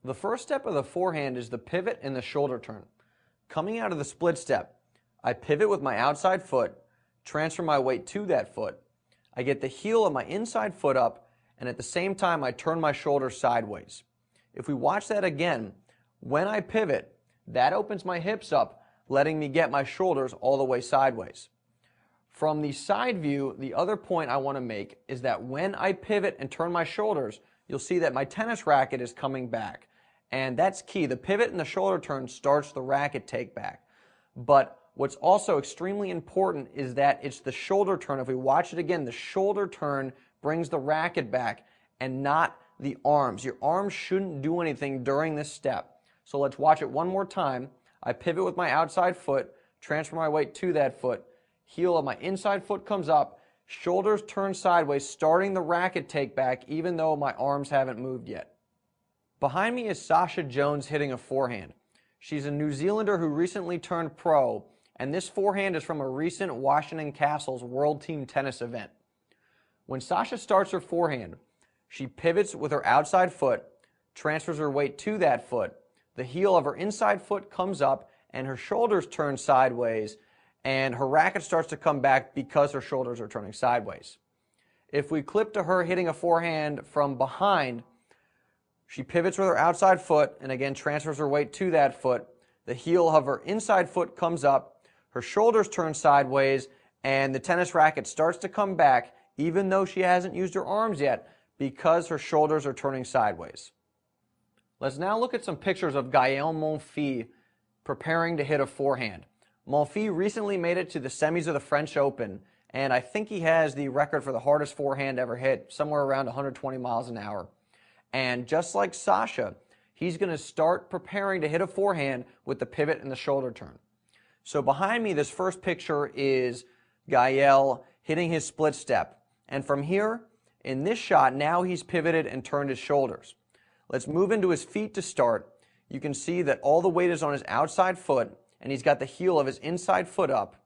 The first step of the forehand is the pivot and the shoulder turn. Coming out of the split step, I pivot with my outside foot, transfer my weight to that foot. I get the heel of my inside foot up, and at the same time I turn my shoulder sideways. If we watch that again, when I pivot, that opens my hips up, letting me get my shoulders all the way sideways. From the side view, the other point I want to make is that when I pivot and turn my shoulders, you'll see that my tennis racket is coming back. And that's key. The pivot and the shoulder turn starts the racket take back. But what's also extremely important is that it's the shoulder turn. If we watch it again, the shoulder turn brings the racket back and not the arms. Your arms shouldn't do anything during this step. So let's watch it one more time. I pivot with my outside foot, transfer my weight to that foot. Heel of my inside foot comes up, shoulders turn sideways, starting the racket take back even though my arms haven't moved yet. Behind me is Sasha Jones hitting a forehand. She's a New Zealander who recently turned pro, and this forehand is from a recent Washington Castles World Team Tennis event. When Sasha starts her forehand, she pivots with her outside foot, transfers her weight to that foot, the heel of her inside foot comes up, and her shoulders turn sideways, and her racket starts to come back because her shoulders are turning sideways. If we clip to her hitting a forehand from behind, she pivots with her outside foot and again transfers her weight to that foot. The heel of her inside foot comes up, her shoulders turn sideways, and the tennis racket starts to come back even though she hasn't used her arms yet because her shoulders are turning sideways. Let's now look at some pictures of Gael Monfils preparing to hit a forehand. Monfils recently made it to the semis of the French Open, and I think he has the record for the hardest forehand ever hit, somewhere around 120 miles an hour. And just like Sasha, he's going to start preparing to hit a forehand with the pivot and the shoulder turn. So behind me, this first picture is Gael hitting his split step. And from here, in this shot, now he's pivoted and turned his shoulders. Let's move into his feet to start. You can see that all the weight is on his outside foot, and he's got the heel of his inside foot up.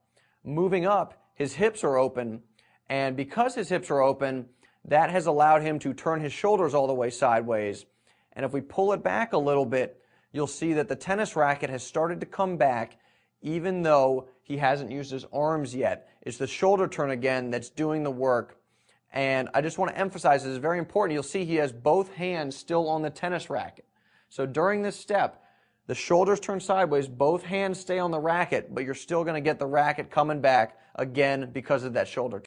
Moving up, his hips are open, and because his hips are open, that has allowed him to turn his shoulders all the way sideways. And if we pull it back a little bit, you'll see that the tennis racket has started to come back even though he hasn't used his arms yet. It's the shoulder turn again that's doing the work. And I just want to emphasize this is very important. You'll see he has both hands still on the tennis racket. So during this step, the shoulders turn sideways, both hands stay on the racket, but you're still going to get the racket coming back again because of that shoulder turn.